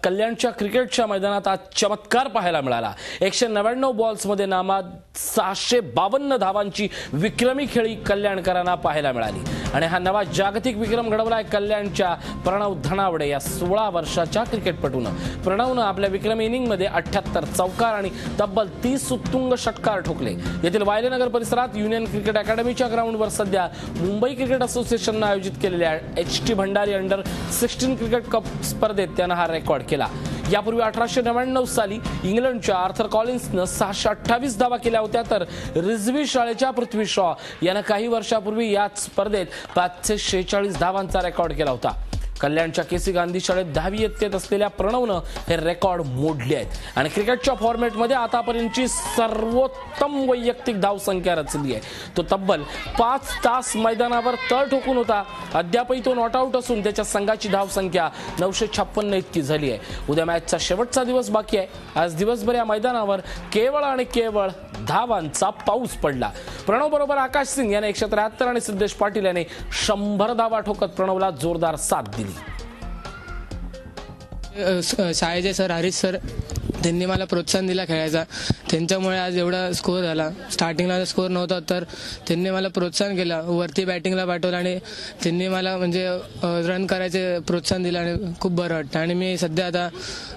कल्याणच्या क्रिकेटच्या मैदानात आज चमत्कार पाहायला मिळाला। 199 बॉल्समध्ये नामात 652 धावांची विक्रमी खेळी कल्याणकरांना पाहायला मिळाली आणि हा नवा जागतिक विक्रम घडवलाय कल्याणच्या प्रणव धनावडे या 16 वर्षाच्या क्रिकेटपटूनं। प्रणवनं आपल्या विक्रमी इनिंगमध्ये 78 चौकार आणि तब्बल 30 उत्तुंग षटकार ठोकले। येथील वायलेनगर परिसरात युनियन क्रिकेट अकॅडमीच्या ग्राउंडवर सध्या मुंबई क्रिकेट असोसिएशनने आयोजित केलेल्या एच.टी. भंडारी अंडर 16 क्रिकेट कप स्पर्धेत त्यानं हा रेकॉर्ड केला। यापूर्वी 1899 साली इंग्लंडच्या आर्थर कॉलिन्सनं 628 धावा केल्या होत्या, तर रिझवी शाळेच्या पृथ्वी शॉ यानं काही वर्षापूर्वी याच स्पर्धेत 546 धावांचा रेकॉर्ड केला होता। कल्याणच्या केसी गांधी शाळेत 10वी इयत्तेत असलेल्या प्रणवनं हे रेकॉर्ड मोडले आहेत आणि क्रिकेटच्या फॉर्मॅटमध्ये आतापर्यंतची सर्वोत्तम वैयक्तिक धावसंख्या रचली आहे। तो तब्बल 5 तास मैदानावर तळ ठोकून होता। अद्यापही तो नॉट आउट असून त्याच्या संघाची धावसंख्या 956 इतकी झाली आहे। उद्या मॅचचा शेवटचा दिवस बाकी आहे। आज दिवसभर या मैदानावर केवळ आणि केवळ धावांचा पाऊस पडला। प्रणव बरोबर आकाश सिंग याने 173 आणि सिद्धेश पाटील याने 100 धावा ठोकत प्रणवला जोरदार साथ दिली। शाळेचे सर हरीश सर त्यांनी मला प्रोत्साहन दिला खेळायचा, त्यांच्यामुळे आज एवढा स्कोर झाला। स्टार्टिंगला स्कोर नव्हता तर त्यांनी मला प्रोत्साहन केलं, वरती बॅटिंगला पाठवलं आणि त्यांनी मला म्हणजे रन करायचे प्रोत्साहन दिलं आणि खूप बरं वाटतं। आणि मी सध्या आता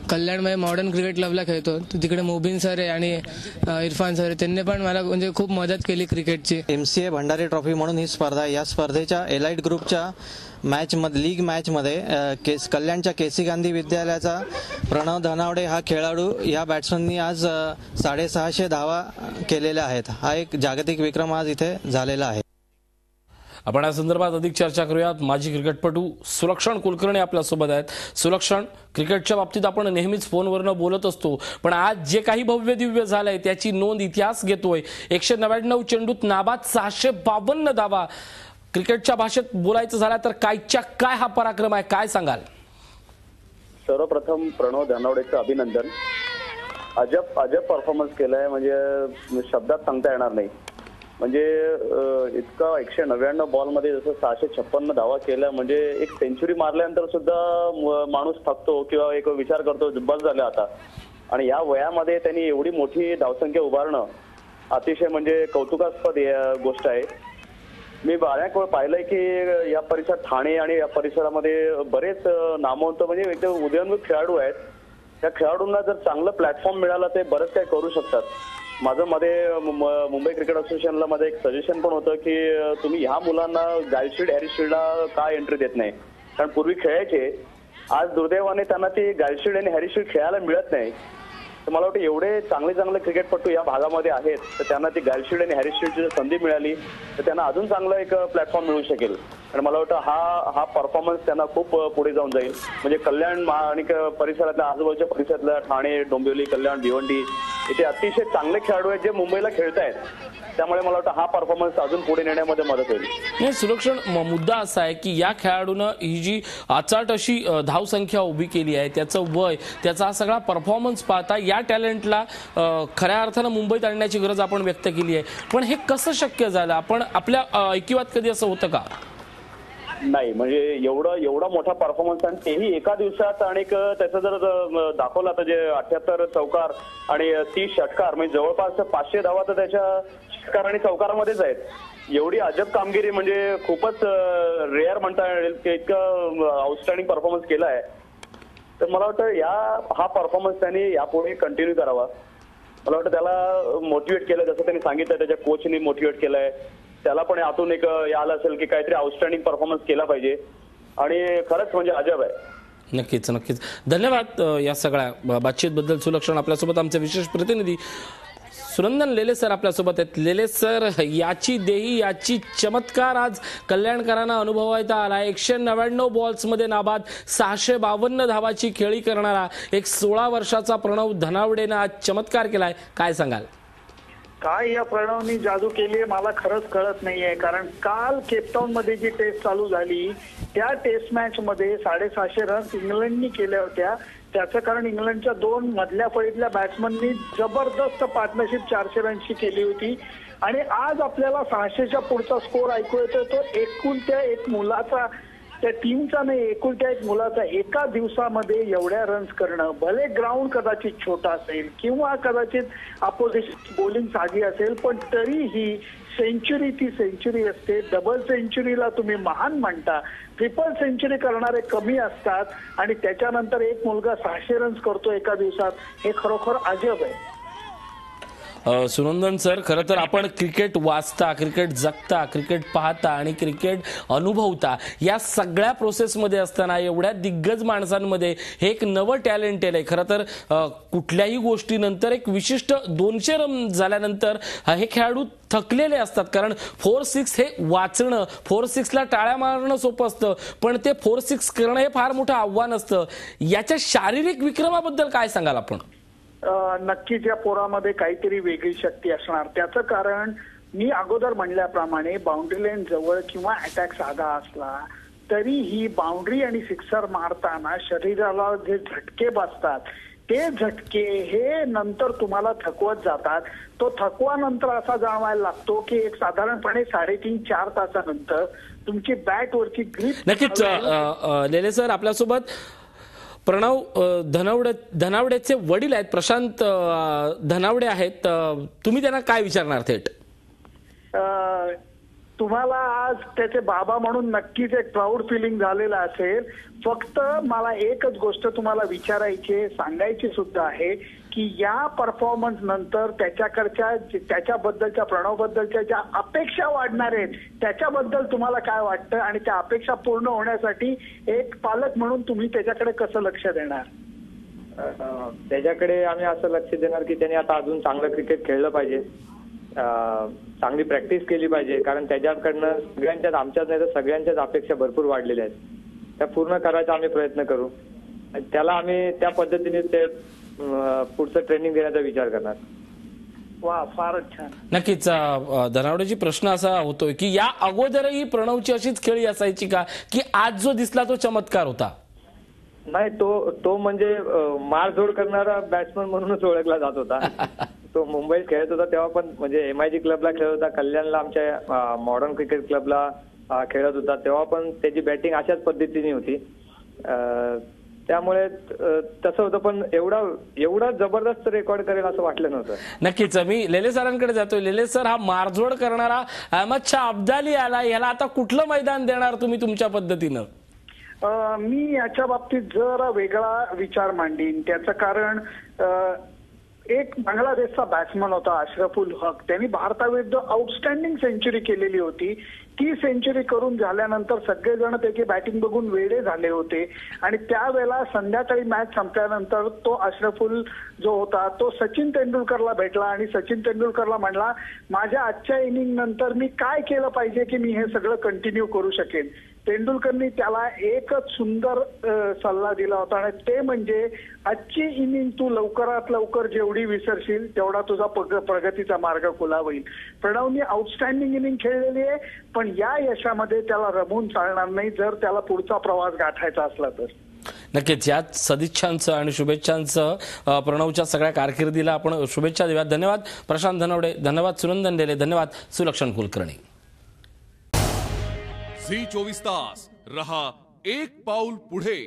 कल्याणमध्ये मॉडर्न क्रिकेट क्लबला खेळतो, तिकडे मोबिन सर आहे आणि इरफान सर आहे, त्यांनी पण मला म्हणजे खूप मदत केली क्रिकेटची। MCA भंडारी ट्रॉफी म्हणून ही स्पर्धा, या स्पर्धेच्या एलाइट ग्रुपच्या लीग मॅचमध्ये कल्याणच्या केसी गांधी विद्यालयाचा प्रणव धनावडे हा खेळाडू या बॅट्समननी आज 650 धावा केलेल्या आहेत। हा एक जागतिक विक्रम आज इथे झालेला आहे। आपण या संदर्भात अधिक चर्चा करूयात। माजी क्रिकेटपटू सुलक्षण कुलकर्णी आपल्यासोबत आहेत। सुलक्षण, क्रिकेटच्या बाबतीत आपण नेहमीच फोनवरनं बोलत असतो, पण आज जे काही भव्य दिव्य झालंय त्याची नोंद इतिहास घेतोय। 199 चेंडूत नाबाद 652 धावा। क्रिकेटच्या भाषेत बोलायचं झालं तर काय हा पराक्रम आहे, काय सांगाल? सर्वप्रथम प्रणव धनावडेचं अभिनंदन। अजब परफॉर्मन्स केलाय, म्हणजे शब्दात सांगता येणार नाही। म्हणजे इतका 199 बॉलमध्ये जसं 656 धावा केल्या, म्हणजे एक सेंचुरी मारल्यानंतर सुद्धा माणूस थकतो किंवा एक विचार करतो बस झालं आता। आणि या वयामध्ये त्यांनी एवढी मोठी धावसंख्या उभारणं अतिशय म्हणजे कौतुकास्पद गोष्ट आहे। मी बऱ्याच वेळ पाहिलंय की या परिसरात ठाणे आणि या परिसरामध्ये बरेच नामवंत म्हणजे एकदम उदयोन्मुख खेळाडू आहेत। त्या खेळाडूंना जर चांगलं प्लॅटफॉर्म मिळाला ते बरंच काही करू शकतात। माझं मध्ये मुंबई क्रिकेट असोसिएशनला मध्ये एक सजेशन पण होतं की तुम्ही ह्या मुलांना गायशील्ड हॅरिसशील्डला का एंट्री देत नाही, कारण पूर्वी खेळायचे, आज दुर्दैवाने त्यांना ती गायशील्ड आणि हॅरिसशील्ड खेळायला मिळत नाही। तर मला वाटतं एवढे चांगले क्रिकेटपटू या भागामध्ये आहेत, तर त्यांना ती गायशील्ड आणि हॅरिसशील्डची संधी मिळाली तर त्यांना अजून चांगलं एक प्लॅटफॉर्म मिळू शकेल। आणि मला वाटतं हा परफॉर्मन्स त्यांना खूप पुढे जाऊन जाईल। म्हणजे कल्याण आणि परिसरातल्या आजूबाजूच्या परिसरातल्या ठाणे, डोंबिवली, कल्याण, भिवंडी इथे अतिशय चांगले खेळाडू आहेत जे मुंबईला खेळत आहेत, त्यामुळे मला वाटतं हा परफॉर्मन्स अजून पुढे नेण्यामध्ये मदत होईल। नाही, सुलक्षण, मुद्दा असा आहे की या खेळाडूनं ही जी अचाट अशी धावसंख्या उभी केली आहे, त्याचं वय, त्याचा सगळा परफॉर्मन्स पाहता या टॅलेंटला खऱ्या अर्थानं मुंबईत आणण्याची गरज आपण व्यक्त केली आहे, पण हे कसं शक्य झालं? आपण आपल्या ऐकिवात कधी असं होतं का? नाही, म्हणजे एवढा मोठा परफॉर्मन्स आणि तेही एका दिवसात, आणि त्याचं जर दाखवलं तर जे 78 चौकार आणि 30 षटकार, म्हणजे जवळपास 500 धावा तर त्याच्या षटकार आणि चौकारामध्येच आहेत। एवढी अजब कामगिरी म्हणजे खूपच रेअर म्हणता येईल की इतकं आउटस्टँडिंग परफॉर्मन्स केला आहे। तर मला वाटतं हा परफॉर्मन्स त्यांनी यापुढे कंटिन्यू करावा। मला वाटतं त्याला मोटिवेट केलं, जसं त्यांनी सांगितलं त्याच्या कोचनी मोटिवेट केलंय, त्याला पण आतून एक आलं असेल की काहीतरी आउटस्टँडिंग परफॉर्मन्स केला पाहिजे आणि खरंच म्हणजे अजब आहे। नक्कीच नक्कीच, धन्यवाद या सगळ्या बातचीतबद्दल सुलक्षण। आपल्यासोबत आमचे विशेष प्रतिनिधी सुनंदन लेले सर आपल्यासोबत आहेत। लेले सर, याची देही, याची चमत्कार आज कल्याणकरांना अनुभवायचा आला। 199 बॉल्समध्ये नाबाद 652 धावाची खेळी करणारा एक 16 वर्षाचा प्रणव धनावडेनं आज चमत्कार केलाय, काय सांगाल? काय या प्रणवनी जादू केली आहे मला खरंच कळत नाहीये, कारण काल केपटाऊन मध्ये जी टेस्ट चालू झाली त्या टेस्ट मॅच मध्ये 650 रन्स इंग्लंडनी केल्या होत्या। त्याचं कारण इंग्लंडच्या 2 मधल्या फळीतल्या बॅट्समननी जबरदस्त पार्टनरशिप 400 रनची केली होती आणि आज आपल्याला 600च्या पुढचा स्कोर ऐकू येतोय तो एकूण त्या एक मुलाचा त्या टीमचा नाही, एकुलत्या एक मुलाचा एका दिवसामध्ये एवढ्या रन्स करणं, भले ग्राउंड कदाचित छोटा असेल किंवा कदाचित अपोजिशन बॉलिंग साधी असेल, पण तरीही सेंचुरी ती सेंचुरी असते. डबल सेंचुरीला तुम्ही महान म्हणता, ट्रिपल सेंचुरी करणारे कमी असतात आणि त्याच्यानंतर एक मुलगा 600 रन्स करतो एका दिवसात, हे खरोखर अजब आहे. सुनंदन सर, खरं तर आपण क्रिकेट वाचता, क्रिकेट जगता, क्रिकेट पाहता आणि क्रिकेट अनुभवता, या सगळ्या प्रोसेसमध्ये असताना एवढ्या दिग्गज माणसांमध्ये हे एक नवं टॅलेंट आहे. खरं तर कुठल्याही गोष्टीनंतर एक विशिष्ट 200 रन झाल्यानंतर हे खेळाडू थकलेले असतात, कारण 4-6 हे वाचणं, 4-6ला टाळ्या मारणं सोपं असतं, पण ते 4-6 करणं हे फार मोठं आव्हान असतं. याच्या शारीरिक विक्रमाबद्दल काय सांगाल आपण? नक्कीच या पोरामध्ये काहीतरी वेगळी शक्ती असणार. त्याचं कारण मी अगोदर म्हणल्याप्रमाणे बाउंड्री लाईन जवळ किंवा अटॅक साधा असला तरीही बाउंड्री आणि सिक्सर मारताना शरीराला जे झटके बसतात ते झटके हे नंतर तुम्हाला थकवत जातात. तो थकवा नंतर असा जाणवायला लागतो की एक साधारणपणे 3.5-4 तासानंतर तुमची बॅट वरची ग्रीप. नक्कीच लेले सर, आपल्यासोबत प्रणव धनावडेचे वडील आहेत, प्रशांत धनावडे आहेत. तुम्ही त्यांना काय विचारणार थेट? तुम्हाला आज त्याचे बाबा म्हणून नक्कीच एक प्राऊड फिलिंग झालेलं असेल. फक्त मला एकच गोष्ट तुम्हाला विचारायची, सांगायची सुद्धा आहे की या परफॉर्मन्स नंतर त्याच्याबद्दलच्या प्रणवबद्दलच्या ज्या अपेक्षा वाढणार आहेत त्याच्याबद्दल तुम्हाला काय वाटतं आणि त्या अपेक्षा पूर्ण होण्यासाठी एक पालक म्हणून तुम्ही त्याच्याकडे कसं लक्ष देणार? त्याच्याकडे आम्ही असं लक्ष देणार की त्याने आता अजून चांगलं क्रिकेट खेळलं पाहिजे, चांगली प्रॅक्टिस केली पाहिजे, कारण त्याच्याकडनं सगळ्यांच्याच, आमच्याच नाही तर सगळ्यांच्याच अपेक्षा भरपूर वाढलेल्या आहेत. त्या पूर्ण करायचा आम्ही प्रयत्न करू. त्याला आम्ही त्या पद्धतीने ते पुढचं ट्रेनिंग देण्याचा विचार करणार. वा, फारच छान. नक्कीच धनावडेजी, प्रश्न असा होतोय की या अगोदरही प्रणवची अशीच खेळी असायची का, की आज जो दिसला तो चमत्कार होता? नाही, तो म्हणजे मारझोड करणारा बॅट्समन म्हणूनच ओळखला जात होता. तो मुंबईत खेळत होता तेव्हा पण, म्हणजे MIG क्लबला खेळत होता, कल्याणला आमच्या मॉडर्न क्रिकेट क्लबला खेळत होता, तेव्हा पण त्याची बॅटिंग अशाच पद्धतीने होती. त्यामुळे तसं होतं, पण एवढा जबरदस्त रेकॉर्ड करेल असं वाटलं नव्हतं. नक्कीच. मी लेले सरांकडे जातोय. लेले सर, हा मारझोड करणारा अहमद शाह अब्दाली आला, याला आता कुठलं मैदान देणार तुम्ही तुमच्या पद्धतीनं? मी याच्या बाबतीत जरा वेगळा विचार मांडीन. त्याचं कारण एक बांगलादेशचा बॅट्समन होता अशरफुल हक, त्यांनी भारताविरुद्ध आउटस्टँडिंग सेंचुरी केलेली होती. ती सेंचुरी करून झाल्यानंतर सगळेजण त्याची बॅटिंग बघून वेडे झाले होते आणि त्यावेळेला संध्याकाळी मॅच संपल्यानंतर तो अशरफुल जो होता तो सचिन तेंडुलकरला भेटला आणि सचिन तेंडुलकरला म्हणला, माझ्या आजच्या इनिंग नंतर मी काय केलं पाहिजे की मी हे सगळं कंटिन्यू करू शकेन. तेंडुलकरनी त्याला एकच सुंदर सल्ला दिला होता आणि ते म्हणजे आजची इनिंग तू लवकरात लवकर जेवढी विसरशील तेवढा तुझा प्रगतीचा मार्ग खुला होईल. प्रणवनी आउटस्टँडिंग इनिंग खेळलेली आहे, पण या यशामध्ये त्याला रमून चालणार नाही जर त्याला पुढचा प्रवास गाठायचा असला तर. नक्कीच. यात सदिच्छांचं आणि शुभेच्छांचं प्रणवच्या सगळ्या कारकिर्दीला आपण शुभेच्छा देऊयात. धन्यवाद प्रशांत धनावडे, धन्यवाद सुनंदन लेले, धन्यवाद सुलक्षण कुलकर्णी. झी 24 तास रहा एक पाऊल पुढे.